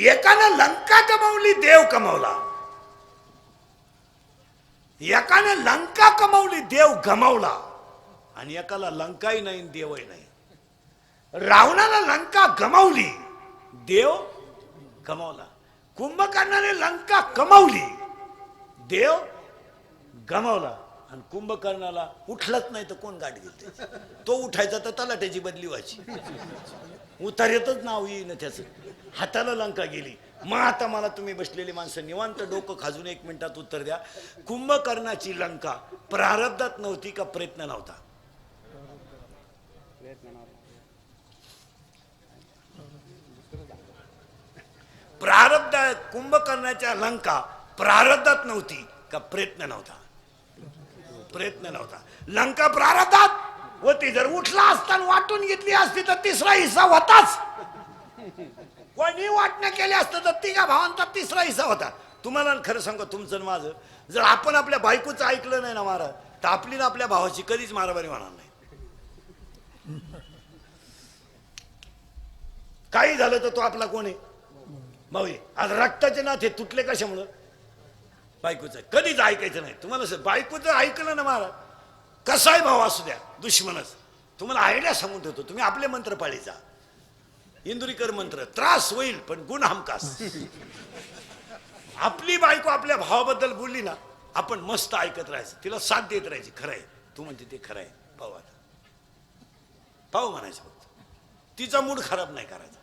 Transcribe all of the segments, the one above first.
एकानं लंका कमावली, देव कमावला. एकानं लंका कमावली, देव गमावला. आणि एकाला लंकाही नाही देवही नाही. रावणाला लंका गमावली, देव गमावला. कुंभकर्णाने लंका कमावली, देव गमावला. आणि कुंभकर्णाला उठलंच नाही तर कोण गाठ घेते? तो उठायचा तर तलाट्याची बदली व्हायची. उतार्यातच नाव येईन त्याचं. हाताला लंका गेली. मग आता मला तुम्ही बसलेली माणसं निवांत डोकं खाजून 1 मिनिटात उत्तर द्या. कुंभकर्णाची लंका प्रारब्धात नव्हती का प्रयत्न नव्हता? प्रारब्ध. कुंभकर्णाच्या लंका प्रारब्धात नव्हती का प्रयत्न नव्हता? प्रयत्न नव्हता. लंका प्रारब्धात होती. जर उठला असता वाटून घेतली असती तर 3रा हिस्सा होताच. कोणी वाटणं केले असतं तर 3 भावांचा 3रा हिस्सा होता. तुम्हाला खरं सांगू तुमचं माझं, जर आपण आपल्या बायकोचं ऐकलं नाही ना महाराज, तर आपली ना आपल्या भावाची कधीच मारामारी होणार नाही. काही झालं तर तो आपला कोण आहे? भाऊ. आज रक्ताचे नाते तुटले कशामुळं? बायकोचं कधीच ऐकायचं नाही. तुम्हाला बायकोचं ऐकलं ना महाराज, कसाही भाव असू द्या, दुश्मनच. तुम्हाला आयडिया सांगून ठेवतो, तुम्ही आपले मंत्र पाळीचा. इंदुरीकर मंत्र. त्रास होईल पण गुण हमखास. आपली बायको आपल्या भावाबद्दल बोलली ना, आपण मस्त ऐकत राहायचं, तिला साथ देत राहायची. खरंय तू म्हणते ते खरंय भाऊ, आता भाऊ म्हणायचं फक्त. तिचा मूड खराब नाही करायचा.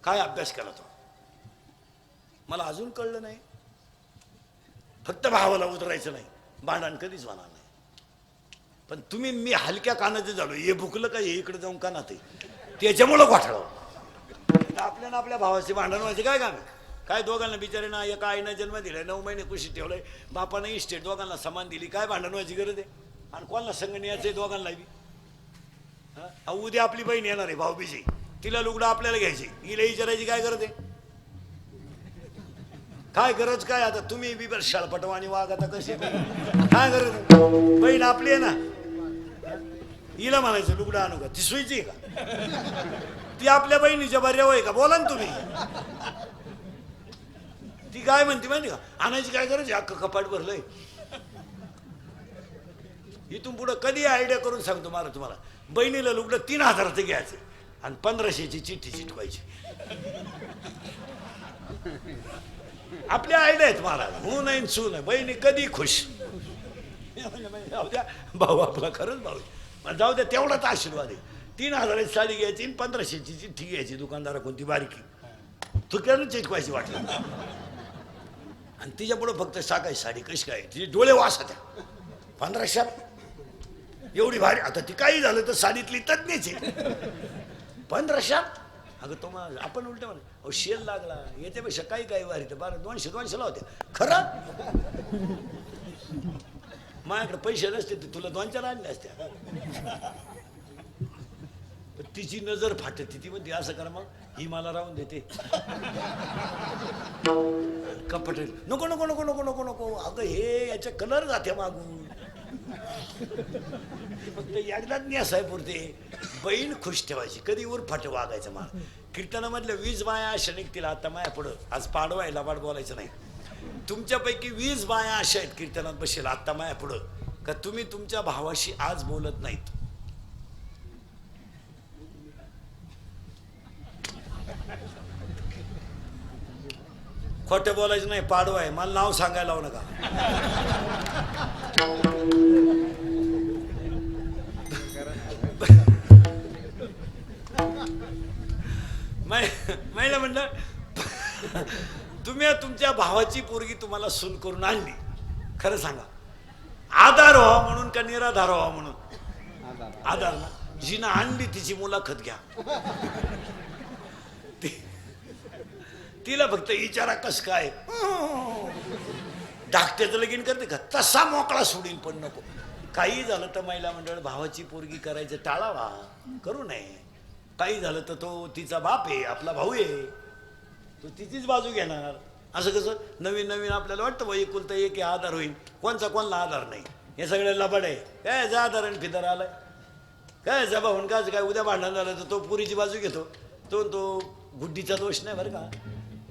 काय अभ्यास केला तो मला अजून कळलं नाही. फक्त भावाला उतरायचं नाही, भांडण कधीच होणार नाही. पण तुम्ही मी हलक्या कानाचे झालो, हे भुकलं का हे इकडे जाऊन कानात त्याच्यामुळं घोटाळा. आपल्याला आपल्या भावाचे भांडण व्हायचे काय काम? काय दोघांना बिचाऱ्यांना एका आईनं जन्म दिलाय, 9 महिने कुशीत ठेवलंय, बापानं इस्टेट दोघांना समान दिली, काय भांडण व्हायची गरज आहे? आणि कोणाला संग न्यायचंय दोघांना बी? उद्या आपली बहीण येणार आहे भाऊबीजी, तिला लुगडं आपल्याला घ्यायची, हिला विचारायची काय गरज आहे? काय गरज काय? आता तुम्ही बी बरं शाळपटवा आणि वाघ आता कसे काय गरज? बहीण आपली आहे ना, हिला म्हणायचं लुगडं आणू का? ती सुईची का? ती आपल्या बहिणीच्या बऱ्या होय का? बोला ना तुम्ही. ती काय म्हणते माहिती का? आणायची काय गरज आहे? अख्खं कपाट भरलंय. इथून पुढं कधी आयडिया करून सांगतो मला तुम्हाला. बहिणीला लुगडं 3000चं घ्यायचं आणि 1500ची चिठ्ठी चिटवायची. आपल्या आयडिया आहेत महाराज. हो नाही सू नाही, बहिणी कधी खुश. जाऊ द्या भाऊ आपला, खरंच भाऊ. जाऊ द्या तेवढाच आशीर्वाद आहे. 3000ची साडी घ्यायची, 1500ची चिठ्ठी घ्यायची दुकानदारा कोणती बारीकी, थुक्यानं चिटवायची वाटलं. आणि तिच्या पुढं फक्त साकायची साडी. कशी काय? तिचे डोळे वासत्या. 1500 एवढी भारी. आता ती काही झालं तर साडीतली तज्ञच आहे. 1500 अगं तो मग आपण उलट म्हणा, अहो शेल लागला याच्यापेक्षा काही काही वारी तर 200-200ला होत्या. खरं माझ्याकडे पैसे नसते तर तुला 2-4 आणले असत्या. तिची नजर फाटते. ती म्हणते असं करा मग, ही मला राहून देते. कपट नको नको नको नको नको नको. अगं हे याच्या कलर जाते मागून. फक्त एकदाच न्यासाय पुरते. बहीण खुश ठेवायची, कधी उरफाट वागायचं. मला कीर्तनामधल्या 20 बाया अशा निघतील आता माया पुढं. आज पाडवायला वाट बोलायचं नाही. तुमच्यापैकी 20 बाया अशा आहेत कीर्तनात बसेल आता माया पुढं का तुम्ही तुमच्या भावाशी आज बोलत नाहीत. खोटं बोलायचं नाही. पाडवा आहे, मला नाव सांगायला लावू नका. महिला म्हणलं तुम्ही तुमच्या भावाची पोरगी तुम्हाला सून करून आणली, खरं सांगा आधार व्हावा म्हणून का निराधार व्हावा म्हणून? आधार ना. जिनं आणली तिची मुलाखत घ्या. तिला फक्त विचारा कस काय धाकट्याचं लगीन करते का? तसा मोकळा सोडील पण नको. काही झालं तर महिला मंडळ भावाची पोरगी करायचं टाळावा, करू नये. काही झालं तर तो तिचा बाप आहे, आपला भाऊ आहे, तो तिचीच बाजू घेणार. असं कसं नवीन नवीन आपल्याला वाटतं बाई एकुलता एक हे आधार होईल. कोणचा कोणला आधार नाही. हे सगळे लबाड आहे. काय जा आधार आणि फिदार आलाय काय जबा होऊन काय उद्या भांडण झालं तर तो पुरीची बाजू घेतो. तो गुड्डीचा दोष नाही बरं का.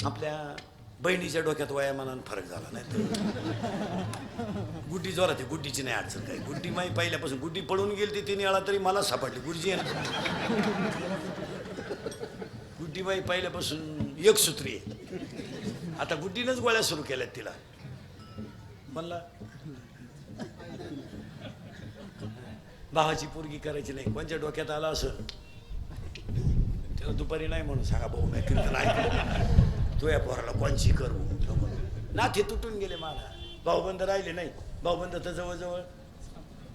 आपल्या बहिणीच्या डोक्यात वयामानानं फरक झाला नाही गुड्डी जोरात आहे, गुड्डीची नाही अडचण काही. गुड्डी माई पहिल्यापासून गुड्डी पळून गेली ती 3 वेळा तरी मला सापडली गुरुजी आहे ना. गुड्डी बाई पहिल्यापासून एकसूत्री आहे. आता गुड्डीनंच गोळ्या सुरू केल्यात तिला. म्हणला भावाची पोरगी करायची नाही, कोणच्या डोक्यात आला असं त्याला दुपारी नाही म्हणून सांगा भाऊ मी कीर्तन ऐकलं तू या पोराला कोणची करू. नाथे तुटून गेले मला, भाऊबंद राहिले नाही. भाऊबंद तर जवळजवळ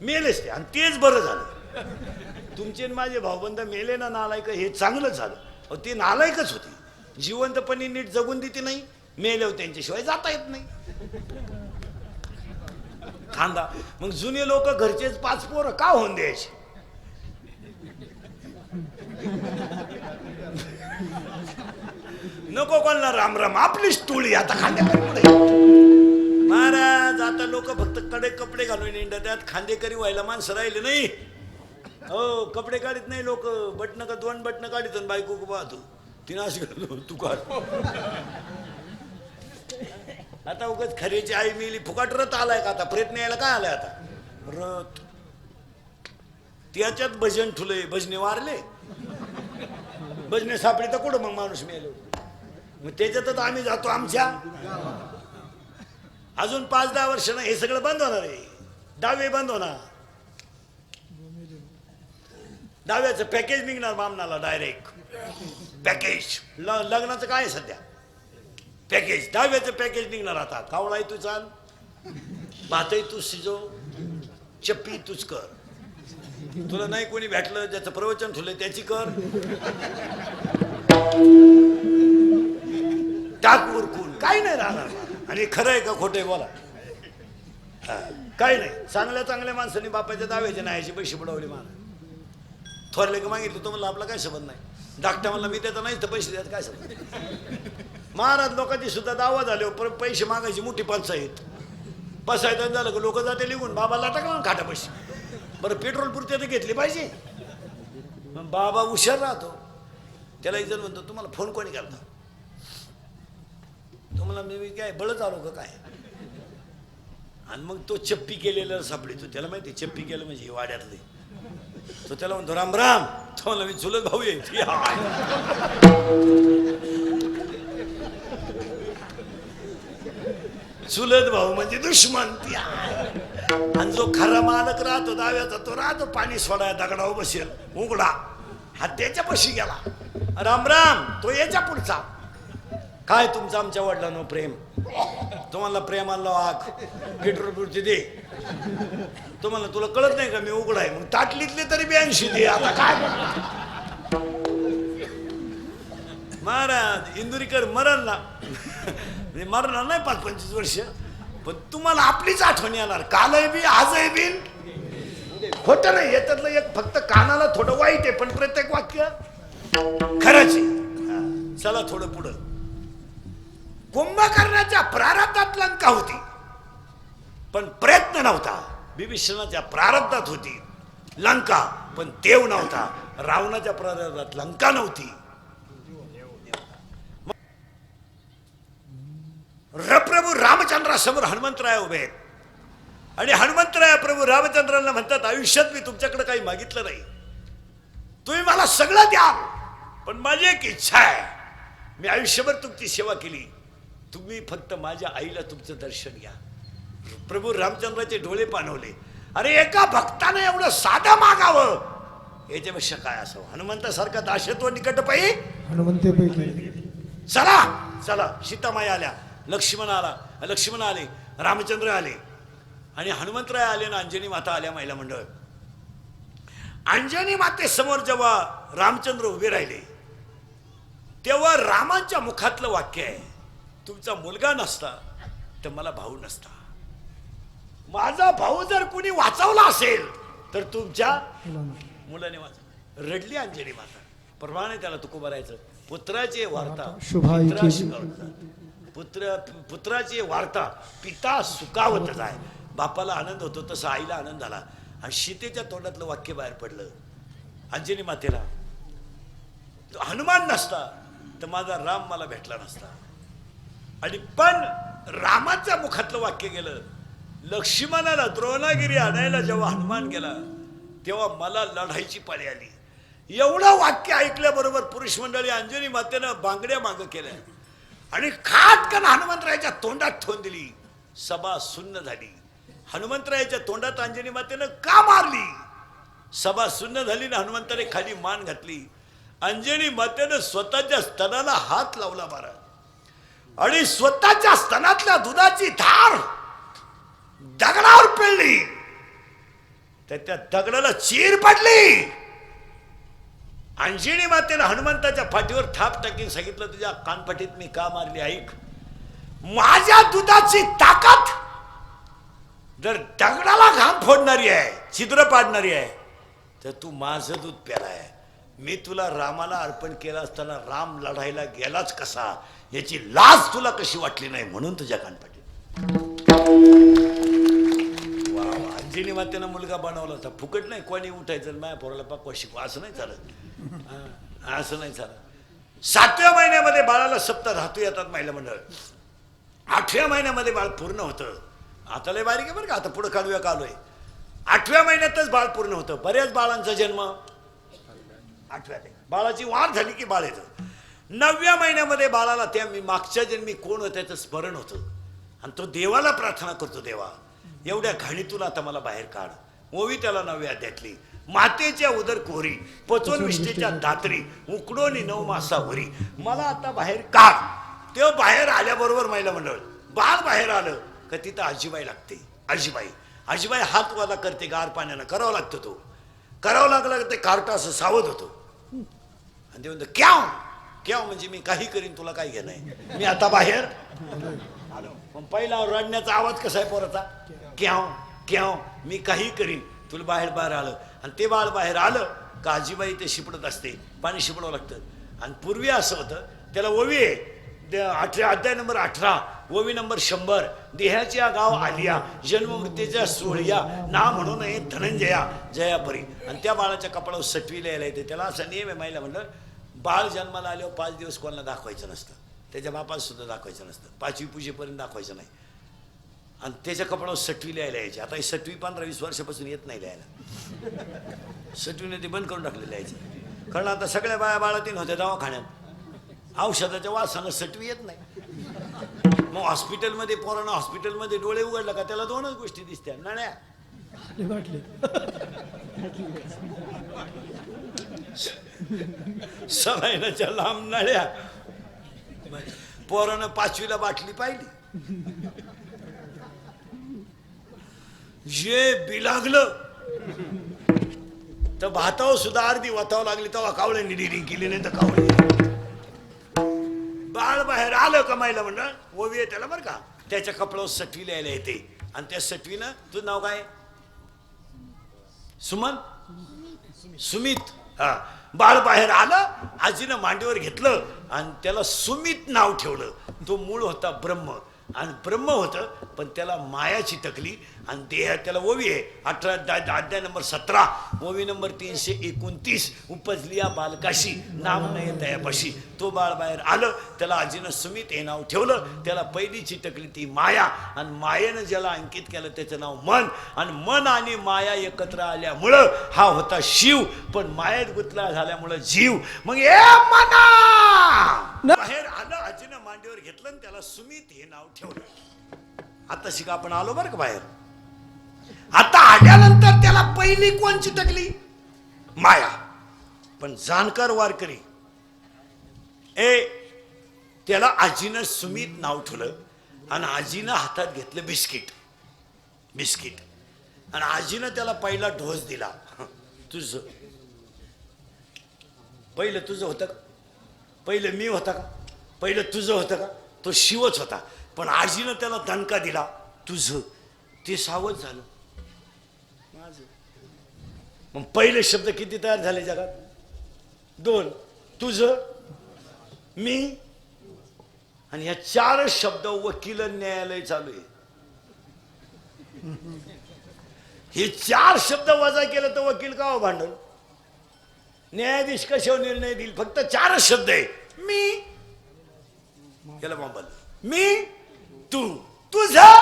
मेलेच ते, आणि तेच बरं झालं. तुमचे माझे भाऊबंद मेले ना नालायक, हे चांगलंच झालं. अहो ते नालायकच होते, जिवंतपणी नीट जगून देते नाही, मेल्यावर त्यांच्याशिवाय जाता येत नाही. खांदा मग जुने लोक घरचेच 5 पोरं का होऊन द्यायचे. नको कोणला राम राम, आपलीच टोळी आता खांद्याकरी पुढे. महाराज आता लोक फक्त कडे कपडे घालून इंडा, खांदेकरी व्हायला माणसं राहिले नाही. हो कपडे काढत नाही लोक, बटणं का 2 बटणं काढत बायको पाहतो तिनं अशी घालतो तू काढ. आता उगाच खरेची आई मिली फुकाट रथ आलाय का आता, प्रयत्न यायला काय आलाय आता रथ. त्याच्यात भजन ठुले, भजने वारले, भजने सापडे तर कुठं मग माणूस मेलो. मग त्याच्यातच आम्ही जातो आमच्या. अजून 5-10 वर्षांना हे सगळं बंद होणार आहे. डावे बंद होणार, डाव्याचं पॅकेज निघणार मामनाला डायरेक्ट पॅकेज. लग्नाचं काय आहे सध्या पॅकेज, डाव्याचं पॅकेज निघणार आता. कावळाही तू चाल, भातही तू शिजव, चप्पी तूच कर. तुला नाही कोणी भेटलं ज्याचं प्रवचन ठेवलंय त्याची कर, टाक उरकून, काही नाही राहणार. आणि खरं आहे का खोटं आहे बोला, काही नाही. चांगल्या माणसांनी बापाच्या दाव्याचे नाहीचे पैसे बुडवले. मला थोरले का मागितले तो म्हणलं आपला काय संबंध नाही. धाकटा म्हणला मी त्याचा नाही तर पैसे द्यायचं काय संबंध. महाराज लोकांची सुद्धा दावा झाले, पैसे मागायची मोठी पंचायत. बसायचं झालं का लोक जाते निघून, बाबाला टाकला खाटा पैसे. बरं पेट्रोल पुरते तर घेतली पाहिजे. मग बाबा हुशार राहतो, त्याला एक जण म्हणतो तुम्हाला फोन कोणी करता. तो म्हणला मी काय बळच आलो का काय. आणि मग तो चप्पी केलेला सापडतो, त्याला माहिती चप्पी केलं म्हणजे वाड्यातले. तो त्याला म्हणतो राम राम. तो म्हणला मी चुलत भाऊ आहे. चुलत भाऊ म्हणजे दुश्मन. आणि जो खरा मालक राहतो दाव्याचा तो राहतो पाणी सोडाय दगडावर बसेल उघडा, हा त्याच्यापाशी गेला राम राम. तो याच्या पुढचा काय तुमचं आमच्या वडिलांनो प्रेम. तुम्हाला प्रेमाला वाघ पेट्रोल पुरती दे. तो म्हणला तुला कळत नाही का मी उघडाय, मग ताटलीतले तरी 82 दे. आता काय महाराज इंदुरीकर मरण ना मरणार नाही 5-25 वर्ष, पण तुम्हाला आपलीच आठवण येणार. कालही बी आजही बी खोटं नाही. याच्यातलं एक फक्त कानाला थोडं वाईट आहे, पण प्रत्येक वाक्य खरंच आहे. चला थोडं पुढं. कुंभकर्णाच्या प्रारब्धात लंका होती पण प्रयत्न नव्हता. विभीषणाच्या प्रारब्धात होती लंका पण देव नव्हता. रावणाच्या प्रारब्धात लंका नव्हती. प्रभू रामचंद्रासमोर हनुमंतराय उभे आहेत आणि हनुमंतराय प्रभू रामचंद्रांना म्हणतात आयुष्यात मी तुमच्याकडे काही मागितलं नाही, तुम्ही मला सगळं द्या, पण माझी एक इच्छा आहे. मी आयुष्यभर तुमची सेवा केली, तुम्ही फक्त माझ्या आईला तुमचं दर्शन घ्या. प्रभू रामचंद्राचे डोळे पाणवले. अरे एका भक्ताने एवढं साधं मागावं याच्यापेक्षा काय असावं. हनुमंतासारखा दाशत्व निकट पाहिजे हनुमंतेपैकी. चला चला सीतामाई आल्या, लक्ष्मण आले, रामचंद्र आले आणि हनुमंतराय आले ना अंजनी माता आल्या. महिला मंडळ अंजनी मातेसमोर जेव्हा रामचंद्र उभे राहिले तेव्हा रामांच्या मुखातलं वाक्य आहे, तुमचा मुलगा नसता तर मला भाऊ नसता. माझा भाऊ जर कुणी वाचवला असेल तर तुमच्या मुलाने वाचवला. रडली अंजनी माता. प्रमाणे त्याला तुकोबारायचं पुत्राची वार्ता पुत्राची वार्ता पिता सुखावतच आहे. बापाला आनंद होतो तसा आईला आनंद झाला. आणि सीतेच्या तोंडातलं वाक्य बाहेर पडलं अंजनी मातेला, हनुमान नसता तर माझा राम मला भेटला नसता. आणि पण रामाच्या मुखातलं वाक्य गेलं, लक्ष्मणाला द्रोणागिरी आणायला जेव्हा हनुमान गेला तेव्हा मला लढायची पाळी आली. एवढं वाक्य ऐकल्याबरोबर पुरुष मंडळी अंजनी मातेनं बांगड्या मागं केल्या आणि खाटकन हनुमंतरायाच्या तोंडात ठेवून दिली. सभा सुन्न झाली. हनुमंतरायाच्या तोंडात अंजनी मातेनं का मारली? सभा सुन्न झाली ना. हनुमंताने खाली मान घातली. अंजनी मातेनं स्वतःच्या स्तनाला हात लावला मारा आणि स्वतःच्या स्तनातल्या दुधाची धार दगडावर पिळली. त्या दगडाला चीर पडली. अंजनी मातेनं हनुमंताच्या पाठीवर थाप टाकीन सांगितलं, तुझ्या कानपाठीत मी का मारली ऐक. माझ्या दुधाची ताकद जर दगडाला घाम फोडणारी आहे, छिद्र पाडणारी आहे, तर तू माझं दूध प्यालाय. मी तुला रामाला अर्पण केलं असताना राम लढायला गेलाच कसा याची लाज तुला कशी वाटली नाही म्हणून तुझ्या कानपाठीत. वा वा. अंजनी मातेनं मुलगा बनवला होता. फुकट नाही. कोणी उठायचं माझ्या पोराला पाकवा शिकवा असं नाही चालत. असं नाही चालत. 7व्या महिन्यामध्ये बाळाला सप्त धातू येतात महिला मंडळ. 8व्या महिन्यामध्ये बाळ पूर्ण होतं. आता लय बारीक आहे बरं का. आता पुढे काढूया का आलोय. 8व्या महिन्यातच बाळ पूर्ण होतं. बऱ्याच बाळांचा जन्म 8व्या बाळाची वाढ झाली की बाळ येतं. 9व्या महिन्यामध्ये बाळाला त्या मी मागच्या जन्मी कोण होतं त्याचं स्मरण होतं आणि तो देवाला प्रार्थना करतो, देवा एवढ्या घाणीतून आता मला बाहेर काढ. ओवी त्याला 9व्या अध्यायातली. मातेच्या उदर कोरी पचोन विष्टेच्या दात्री उकडोनी 9 मासावरी मला आता बाहेर काढ. ते बाहेर आल्याबरोबर महिला मंडळ बाळ बाहेर आलं का तिथं आजीबाई लागते. आजीबाई हात वाला करते गार पाण्यानं. करावं लागतं. तो करावं लागलं ते कार्ट असं सावध होतो आणि ते म्हणतो क्याव म्हणजे मी काही करीन तुला काही घेणं आहे. मी आता बाहेर आलो. पण पहिला रडण्याचा आवाज कसा आहे पोराचा, क्याव मी काही करीन तुला बाहेर आलं. आणि ते बाळ बाहेर आलं का आजीबाई ते शिपडत असते. पाणी शिपडावं लागतं. आणि पूर्वी असं होतं त्याला ओवी आहे. अध्याय नंबर 18 ओवी नंबर 100 देहाच्या गाव आलिया जन्म मृत्यूच्या सोहळ्या ना म्हणून धनंजया जयापरी. आणि त्या बाळाच्या कपाळावर सटवीला यायला येते. त्याला असा नियम आहे महिला म्हणलं, बाळ जन्माला आल्यावर 5 दिवस कोणाला दाखवायचं नसतं. त्याच्या बापाला सुद्धा दाखवायचं नसतं. 5वी पूजेपर्यंत दाखवायचं नाही. आणि त्याच्या कपाळावर सटवी लिहायला यायची. आता ही सटवी 15-20 वर्षापासून येत नाही लिहायला. सटवीने ते बंद करून टाकलेलं यायचं. कारण आता सगळ्या बाया बाळातीन होत्या दवाखान्यात. औषधाच्या वासानं सटवी येत नाही. मग हॉस्पिटलमध्ये पोरांना हॉस्पिटलमध्ये डोळे उघडला का त्याला 2च गोष्टी दिसत्या, नळ्या सलाईनाच्या लांब नळ्या. पोरानं 5वीला बाटली पाहिली. जे बिलागलं तर भातावर सुद्धा अर्धी वातावं लागली तेव्हा कावळ्यांनी डिरिंग केली नाही तर कावळे. बाळ बाहेर आलं कमायला म्हणलं ओवी आहे त्याला बरं का. त्याच्या कपड्यावर सटवी लिहायला येते. आणि त्या सटवीनं तुझं नाव काय? सुमन सुमित. हा. बाळ बाहेर आलं. आजीनं मांडीवर घेतलं आणि त्याला सुमित नाव ठेवलं. तो मूळ होता ब्रह्म आणि ब्रह्म होतं पण त्याला मायाची टकली आणि देह त्याला ओवी आहे. 18 अध्याय नंबर 17 ओवी नंबर 329 उपजलिया बालकाशी नाम नाही तयापाशी. तो बाळ बाहेर आलं. त्याला आजीनं सुमित हे नाव ठेवलं. त्याला पहिलीची टकली ती माया आणि मायेनं ज्याला अंकित केलं त्याचं नाव मन. आणि मन आणि माया एकत्र आल्यामुळं हा होता शिव. पण मायेत गुंतला झाल्यामुळं जीव. मग ए मना बाहेर आलं. आजीनं मांडीवर घेतलं आणि त्याला सुमित हे नाव ठेवलं. आता शिका आपण आलो बरं का बाहेर. आता आल्यानंतर त्याला पहिली कोणची टकली? माया. पण जाणकार वारकरी त्याला आजीनं सुमित नाव ठेवलं आणि आजीनं हातात घेतलं बिस्किट आणि आजीनं त्याला पहिला ढोस दिला. तुझं पहिलं तुझं होतं का? पहिलं मी होता का? पहिलं तुझं होतं का? तो शिवच होता. पण आजीनं त्याला दणका दिला तुझं. ते सावध झालं माझं. मग पहिले शब्द किती तयार झाले जगात? 2. तुझं, मी आणि ह्या 4 शब्द वकील न्यायालय चालू आहे. हे 4 शब्द वजा केलं तर वकील का भांडल? न्यायाधीश कशावर निर्णय देईल? फक्त 4 शब्द आहे. मी याला बोंबल मी तू तुझं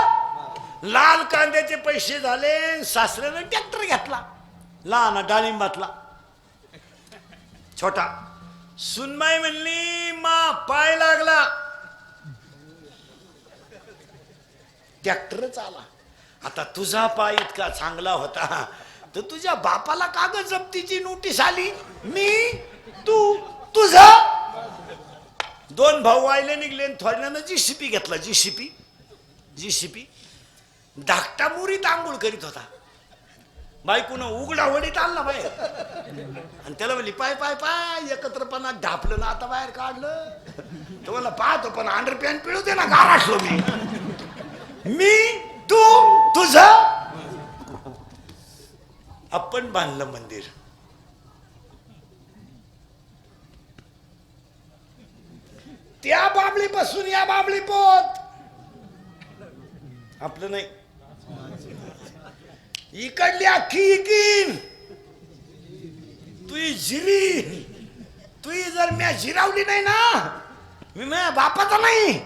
लाल कांद्याचे पैसे झाले, सासऱ्यानं ट्रॅक्टर घेतला, लहान डाळिंबातला छोटा. सुनबाई म्हणली मा पाय लागला, ट्रॅक्टरच आला. आता तुझा पाय इतका चांगला होता तर तुझ्या बापाला कागद जप्तीची नोटीस आली. मी तू तुझा. दोन भाऊ आयले निघले, थोड्यानं जीसीपी घेतला. जीसीपी धाकटा मुरीत आंघोळ करीत होता. बायकोनं उघडा वडीत आणला बाहेर आणि त्याला म्हणली पाय पाय पाय, एकत्रपणा ढापलं ना आता बाहेर काढलं. तो मला पाहतो पण अंडरपॅन्ट पिळू दे ना, गाराटलो मी तू तुझं. आपण बांधलं मंदिर, त्या बाबळीपासून या बाबळी पोत आपलं नाही. इकडली अख्खी इकीन तुझी जिरी, तुझी जर मी जिरावली नाही ना, मी माझ्या बापाचा नाही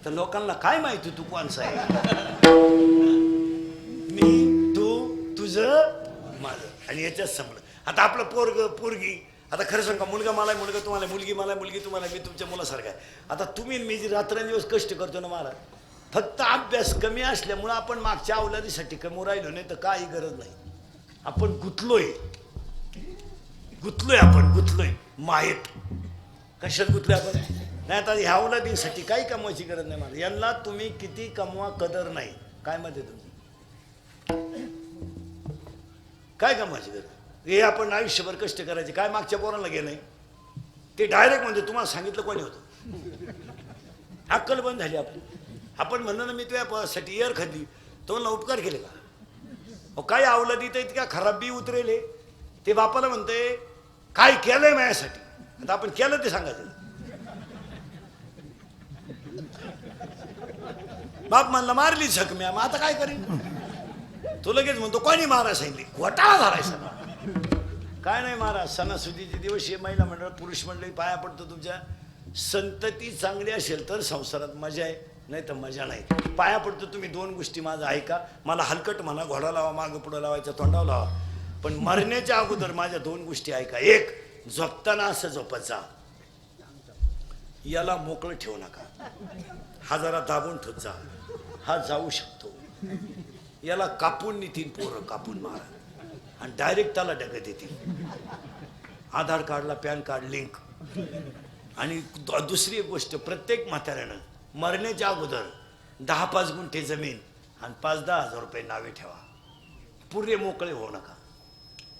तर लोकांना काय माहिती तू कोणचा आहे. मी तू तुझं माझं आणि याच्यात संपलं. आता आपलं पोरग पोरगी, आता खरं सांगा, मुलगा मला मुलगा तुम्हाला, मुलगी मला मुलगी तुम्हाला, मी तुमच्या मुलासारखा आहे. आता तुम्ही मी जी रात्रंदिवस कष्ट करतो ना महाराज, फक्त अभ्यास कमी असल्यामुळं आपण मागच्या अवलादीसाठी कमी राहिलो, नाही तर काही गरज नाही. आपण गुंतलोय आपण गुंतलोय मायेत. कशात गुंतलोय आपण? नाही आता ह्या अवलादींसाठी काही कमवायची गरज नाही मला. यांना तुम्ही किती कमवा कदर नाही. काय मध्ये तुमचं काय कमवायची गरज? हे आपण आयुष्यभर कष्ट करायचे. काय मागच्या पोरांना गेलं नाही ते डायरेक्ट म्हणजे तुम्हाला सांगितलं कोणी होतं? अक्कल बंद झाली आपली. आपण म्हणलं ना मी तुझ्यासाठी एअर खाल्ली, तो म्हणला उपकार केले का? काय अवलादी तर इतक्या खराब बी उतरेले, ते बापाला म्हणते काय केलंय माझ्यासाठी. आता आपण केलं ते सांगायचं. बाप म्हणला मारली झकम्या, मग आता काय करीन? तो लगेच म्हणतो कोणी मारा सांगितली, घोटाळा झालाय. काय नाही महाराज, सणासुदीचे दिवस हे महिला मंडळ पुरुष मंडळी पाया पडतो. तुमच्या संतती चांगली असेल तर संसारात मजा आहे, नाही तर मजा नाही. पाया पडतो तुम्ही दोन गोष्टी माझं ऐका. मला हलकट म्हणा, घोडा लावा, मागं पुढं लावायचा, तोंडावर लावा, पण मरण्याच्या अगोदर माझ्या दोन गोष्टी ऐका. एक, झोपताना असं झोपत जा, याला मोकळं ठेवू नका, हा जरा दाबून ठेवत जा, हा जाऊ शकतो. याला कापून नेतील पोरं, कापून मारा आणि डायरेक्ट त्याला डगत येतील. आधार कार्डला पॅन कार्ड लिंक. आणि दुसरी एक गोष्ट, प्रत्येक म्हाताऱ्यानं मरण्याच्या अगोदर 10-5 गुंठे जमीन आणि 5-10 हजार रुपये नावे ठेवा. पुरे मोकळे होऊ नका.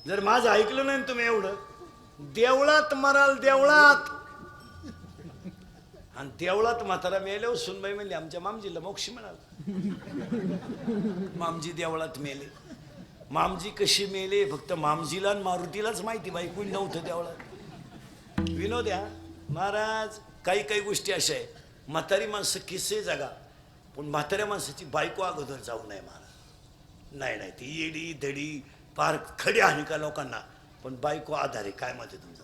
जर माझं ऐकलं नाही तुम्ही एवढं, देवळात मराल, देवळात. आणि देवळात म्हातारा मेल्यावर सुनबाई म्हणली आमच्या मामजीला मोक्ष मिळाला. मामजी देवळात मेले. मामजी कशी मेले फक्त मामजीला आणि मारुतीलाच माहिती, बाई कोणी नव्हतं देवळात. विनोद या महाराज, काही काही गोष्टी अशा आहे, म्हातारी माणसं किस्से जगा, पण म्हाताऱ्या माणसाची बायको अगोदर जाऊ नये महाराज. नाही ती येडी धडी पार खडी हानी का लोकांना, पण बायको आधार आहे. काय मत आहे तुमचा?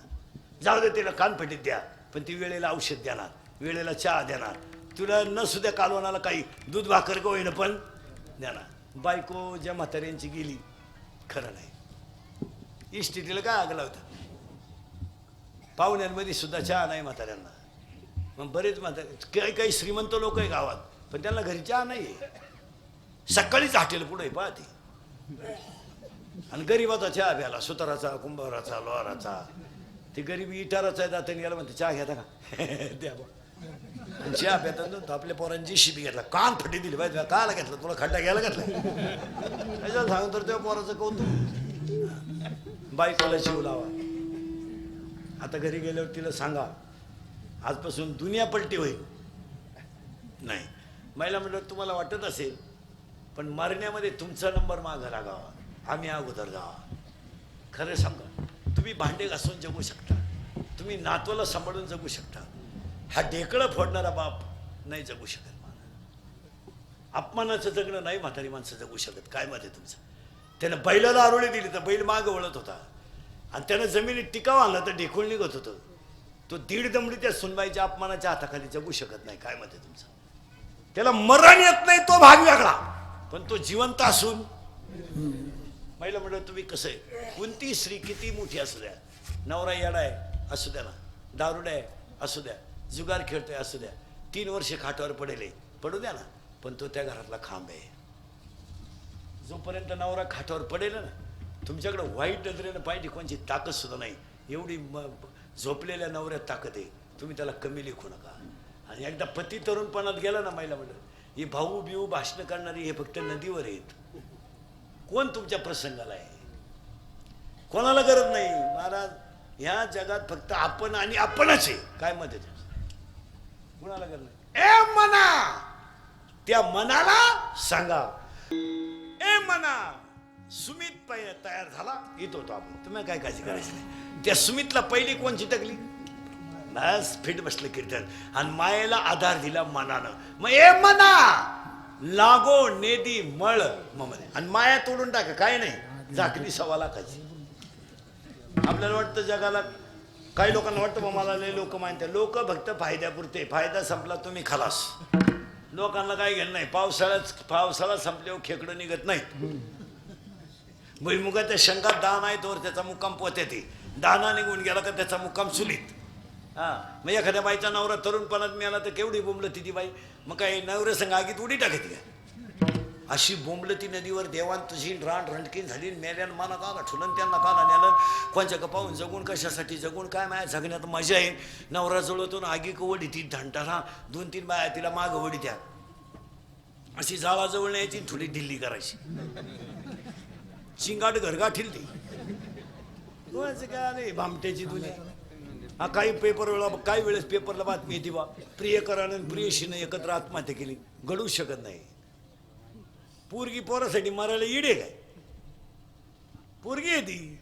जाऊ दे, तिला कानफटीत द्या, पण ती वेळेला औषध देणार, वेळेला चहा देणार, तुला न सुद्धा कालवणाला काही दूध भाकर का होईना पण देणार. बायको ज्या म्हाताऱ्यांची गेली, खरं नाही. इस्टेटीला काय आगला होता, पाहुण्यांमध्ये सुद्धा चहा नाही म्हाताऱ्यांना. मग बरेच म्हातारे, काही श्रीमंत लोक आहे गावात, पण त्यांना घरी चहा नाही. सकाळीच हॉटेल पुढे पाहते, आणि गरीबाचा चहा प्याला, सुताराचा, कुंभाराचा, लोहाराचा. ते गरीबी इटाराचा आहे, दाताने गेला म्हणते चहा घेता का? द्या बा. चहा प्याता आपल्या पोरांची शिबी घेतला, कान फटी दिली पाहिजे. काला घेतलं तुला, खड्डा घ्यायला घेतला त्याच्यावर सांगून तर तेव्हा पोराचं कौतुक. बायकोला शिव लावा. आता घरी गेल्यावर तिला सांगा आजपासून दुनिया पलटी होईल. नाही, महिला म्हणलं तुम्हाला वाटत असेल, पण मरण्यामध्ये तुमचा नंबर मागं लागावा, आम्ही अगोदर जावा. खरं सांगा, तुम्ही भांडे घासून जगू शकता, तुम्ही नातवाला सांभाळून जगू शकता. हा ढेकळं फोडणारा बाप नाही जगू शकत. अपमानाचं जगणं नाही म्हातारी माणसं जगू शकत. काय मत आहे तुमचं? त्यानं बैलाला आरोळी दिली तर बैल मागं वळत होता, आणि त्यानं जमिनीत टिकाव आणला तर ढेकूळ निघत होतं. तो 1.5 दमडी त्या सुनबाईच्या अपमानाच्या हाताखाली जगू शकत नाही. काय मत आहे तुमचं? त्याला मरण येत नाही तो भाग वेगळा, पण तो जिवंत असून महिला म्हणलं तुम्ही कसं आहे, कोणती स्त्री किती मोठी असू द्या, नवरा येडा आहे असू द्या ना, दारुडा आहे असू द्या, जुगार खेळतोय असू द्या, 3 वर्ष खाटावर पडेल पडू द्या ना, पण तो त्या घरातला खांब आहे. जोपर्यंत नवरा खाटावर पडेल ना, तुमच्याकडे वाईट नजरेनं पाहिजे कोणची ताकद सुद्धा नाही, एवढी झोपलेल्या नवऱ्यात ताकद आहे, तुम्ही त्याला कमी लेखू नका. आणि एकदा पती तरुणपणात गेला ना, महिला म्हणलं हे भाऊ बिऊ भाषणं करणारी हे फक्त नदीवर आहेत, कोण तुमच्या प्रसंगाला आहे, कोणाला गरज नाही. महाराज ह्या जगात फक्त आपण आणि आपणच आहे. काय मत आहे कुणाला गरज नाही. ए मना, त्या मनाला सांगा, ए मना सुमित तयार झाला, येत होतो आपण, तुम्ही काय काळजी करायची नाही. त्या सुमितला पहिली कोण चिटकली, बस फिट बसलं कीर्तन, आणि मायेला आधार दिला मनानं. मग ए मना लागो नेदी मळ मग, आणि माया तोडून टाका, काय नाही झाकली 1.25 लाखाची. आपल्याला वाटतं जगाला, काही लोकांना वाटतं मला लय लोक मानतात, लोक फक्त फायद्यापुरते, फायदा संपला तुम्ही खलास. लोकांना काय घेणं नाही, पावसाळा संपल्यावर खेकडं निघत नाही. भुईमुगाच्या शंकात दाना आहे तोवर त्याचा मुक्काम पोहते, ते दाना निघून गेला का त्याचा मुक्काम चुलीत. हा मग एखाद्या बाईचा नवरा तरुणपणात मिळाला तर केवढी बोंबलती ती बाई, मग काय नवऱ्या संग आगीत उडी टाकते का, अशी बोंबलती नदीवर. देवान तुझी रान रणकीन झाली, मेल्यान मनात आला ठुलन, त्यांना काला नेलं, कोणच्या गपाहून जगून कशासाठी जगून, काय माया जगण्यात मजा आहे. नवरा जवळतून आगी वडी ती धंटाला 2-3 बाया तिला माग वडी त्या, अशी जाळाजवळ न्यायची, थोडी ढिल्ली करायची, चिंगाट घरगाठील ती. काय भामट्याची दुनिया. हा काही काही वेळेस पेपरला बातमी येते बा, प्रियकरानं प्रियशीनं एकत्र आत्महत्या केली, घडू शकत नाही. पोरगी पोरासाठी मरायला इडे काय, पोरगी आहे ती.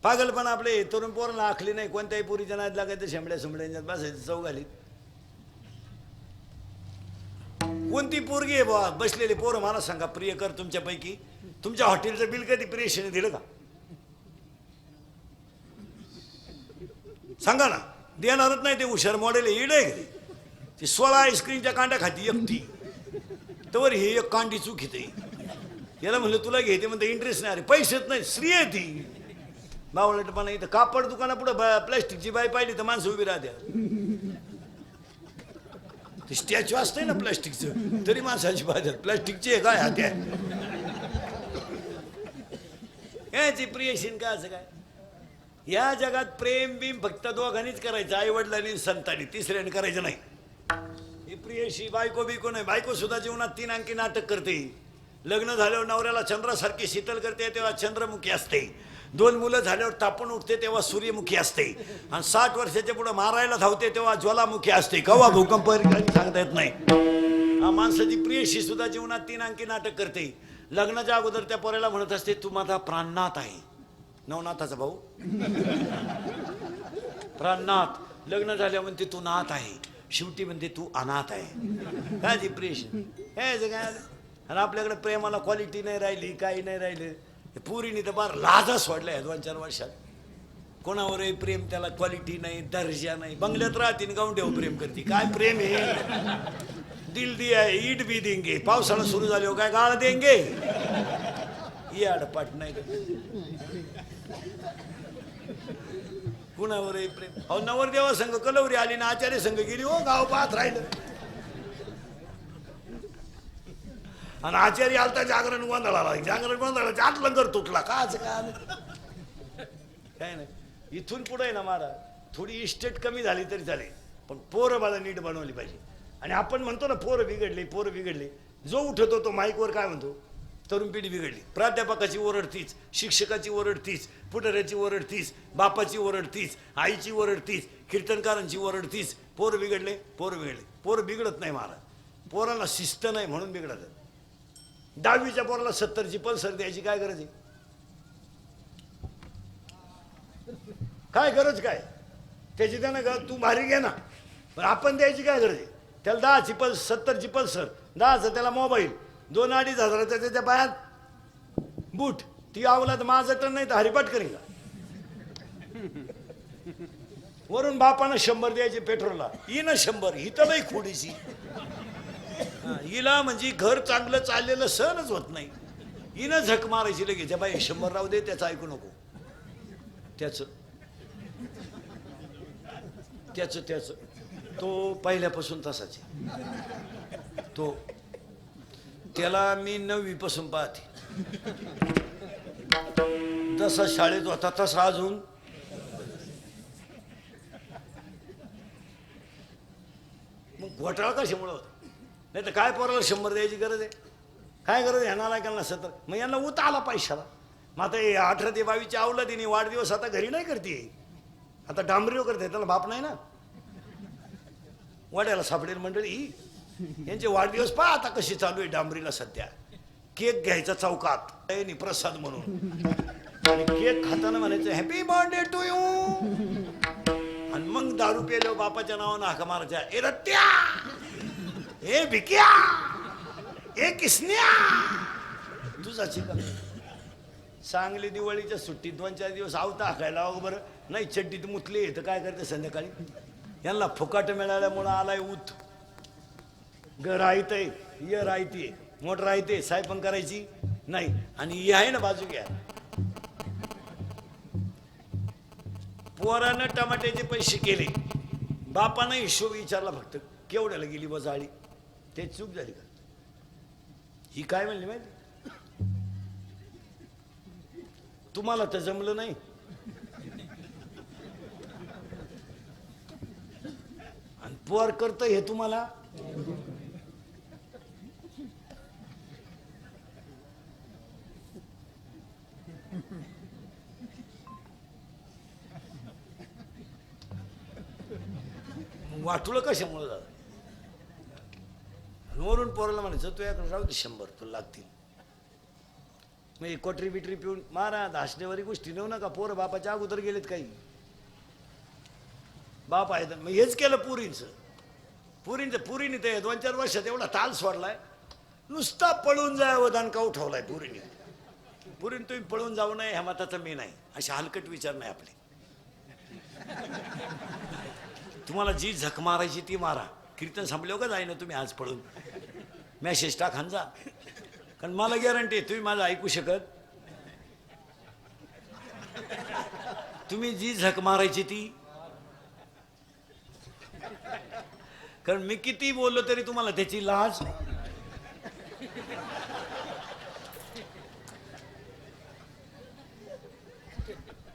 पागलपण आपले तरुण पोरांना आखली नाही, कोणत्याही पोरीच्या नाद लागायचं, शेंबड्या बसायचं चौघालीत. कोणती पोरगी आहे बा बसलेली पोरं, मला सांगा प्रियकर तुमच्यापैकी तुमच्या हॉटेलचं बिल कधी प्रियशीने दिलं का, सांगा ना. देणारच नाही, ते हुशार मॉडेल इड आहे ते. 16 आईस्क्रीमच्या कांड्या खाती एकटी, तर हे एक कांडी चूक येते. याला म्हणलं तुला घेते म्हणते इंटरेस्ट नाही, अरे पैसेच नाही, स्त्री आहे ती. बावळटपणा इथं कापड दुकाना पुढे प्लॅस्टिकची बाई पाहिली तर माणसं उभी राहत्या. ते स्टॅच्यू असतंय ना प्लॅस्टिकचं, तरी माणसाची बाजार प्लॅस्टिकची आहे काय हात्या. याची प्रियशीन का असं काय. या जगात प्रेम बिम फक्त दोघांनीच करायचं, आई वडिलांनी संतांनी, तिसऱ्याने करायचं नाही. ही प्रियशी बायको बिको नाही, बायको सुद्धा जीवनात 3 अंकी नाटक करते. लग्न झाल्यावर नवऱ्याला चंद्रासारखी शीतल करते तेव्हा चंद्रमुखी असते, 2 मुलं झाल्यावर तापून उठते तेव्हा सूर्यमुखी असते, आणि 60 वर्षाच्या पुढे मारायला धावते तेव्हा ज्वालामुखी असते. कवा भूकंप सांगता येत नाही. हा माणसाची प्रियशी सुद्धा जीवनात 3 अंकी नाटक करते. लग्नाच्या अगोदर त्या पोराला म्हणत असते तू माझा प्राणनाथ आहे, नवनाथाचा भाऊ प्राणनाथ. लग्न झाल्या म्हणते तू नाथ आहे, शेवटी म्हणते तू अनाथ आहे. काय ती प्रेश हे काय. आणि आपल्याकडे प्रेमाला क्वालिटी नाही राहिली, काही नाही राहिलं. पुरीने तर बार लाजा सोडल्या 2-4 वर्षात. कोणावरही प्रेम, त्याला क्वालिटी नाही, दर्जा नाही. बंगल्यात राहतीन गावंड्यावर प्रेम करते. काय प्रेम आहे, दिल दिया है ईट भी देंगे, पावसाळा सुरू झाल्यावर काय गाळ देंगे. याडपाट नाही कुणावरही प्रेम. अहो नवरदेवा संघ कलवरी आली ना, आचार्य संघ गेली, हो गाव पाहत राहिलं. आणि आचार्य आलता जागरण गोंधळाला, जागरण गोंधळाला आत लंगर तुटला का काय नाही. इथून पुढे आहे ना महाराज, थोडी इस्टेट कमी झाली तरी चालेल, पण पोरं मला नीट बनवली पाहिजे. आणि आपण म्हणतो ना पोरं बिघडले, जो उठतो तो माईकवर काय म्हणतो, तरुण पिढी बिघडली. प्राध्यापकाची ओरड तीच, शिक्षकाची ओरड तीच, पुढाऱ्याची ओरड तीच, बापाची ओरड तीच, आईची ओरड तीच, कीर्तनकारांची ओरड तीच. पोरं बिघडले. पोरं बिघडत नाही महाराज, पोराला शिस्त नाही म्हणून बिघडत. 10वीच्या पोराला 70ची पल्सर द्यायची काय गरज आहे, काय गरज काय त्याची. त्यानं तू भारी घे ना, पण आपण द्यायची काय गरज आहे. त्याला 10ची 70ची पल्सर, 10चा त्याला मोबाईल, 2-2.5 हजाराचा त्याच्या पायात बूट. ती आवला तर माझं तर नाही तर हरिपाठ करेल का. वरून बापानं 100 द्यायचे पेट्रोलला, ही ना 100, ही तर लई खोडीची. हिला म्हणजे घर चांगलं चाललेलं सहनच होत नाही. हिनं झक मारायची लगेच, बाई 100 राहू दे, त्याचं ऐकू नको. त्याचं त्याचं त्याचं तो पहिल्यापासून तसाच आहे. तो त्याला मी 9वी पासून पाहते. जसा शाळेत होता तसा अजून. मग घोटाळा कशामुळे होता? नाही तर काय पोराला 100 द्यायची गरज आहे? काय गरज ह्यांना नायकांना 70? मग यांना उत आला पैशाला. मग आता 18 ते 22 अवलादीने वाढदिवस आता घरी नाही करते, आता डांबरीवर करते. त्याला बाप नाही ना. वाड्याला सापडेल मंडळी. यांचे वाढदिवस पहा आता कशी चालू आहे डांबरीला सध्या. केक घ्यायचा चौकात प्रसाद म्हणून, आणि केक खाताना म्हणायचं हॅपी बर्थडे टू यू, आणि मग दारू पेलो बापाच्या नावानं हाका मारायच्या, ए रट्ट्या, ए भिक्या, ए किसन्या. तुझाची का चांगली दिवाळीच्या सुट्टीत 2-4 दिवस आवता हाकायला बरं नाही. चड्डीत मुतले तर काय करते संध्याकाळी? यांना फुकाट मिळाल्यामुळं आलाय ऊत. घर राहते, ये राहते, मोटर राहते, साहेब पण करायची नाही. आणि ही आहे ना बाजू घ्या. पोरानं टमाट्याचे पैसे केले, बापानं हिशोब विचारला फक्त केवढ्याला गेली बजाळी. ते चूक झाली का? ही काय म्हणली माहिती? तुम्हाला तर जमलं नाही. आणि पोर करत हे तुम्हाला. वाटुळं कशामुळे झालं? वरून पोराला म्हणायचं तू याकडे राहू दे 100 तुला लागतील. मग कोटरी बिटरी पिऊन मारा धासण्यावारी गोष्टी नेऊ नका. पोरं बापाच्या अगोदर गेलेत काही. बाप आहे तर मग हेच केलं पुरीने ते 2-4 वर्षात एवढा ताल सोडलाय. नुसता पळून जावं दणका उठवलाय पुरीने तुम्ही पळून जाऊ नये ह्या मताचा मी नाही. असे हलकट विचार नाही आपले. तुम्हाला जी झक मारायची ती मारा. कीर्तन संपल्यावर का जाईना तुम्ही आज पळून मॅसेज टाकान जा. कारण मला गॅरंटी आहे तुम्ही माझं ऐकू शकत. तुम्ही जी झक मारायची ती, कारण मी किती बोललो तरी तुम्हाला त्याची लाज.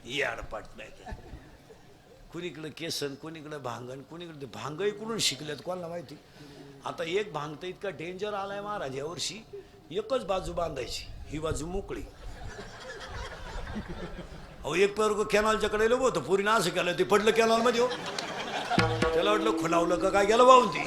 याडपाट नाही. कुणीकडे केसन, कुणीकडे भांगण, कुणीकडे भांग इकडून शिकलेत कोणाला माहिती. आता एक भांग तर इतका डेंजर आलाय महाराज यावर्षी. एकच बाजू बांधायची, ही बाजू मोकळी. अहो एक पेर कॅनॉलच्या कडे होतं पुरीनं असं केलं, ते पडलं कॅनॉल मध्ये. त्याला वाटलं खुलावलं का काय गेलं वाहून ती.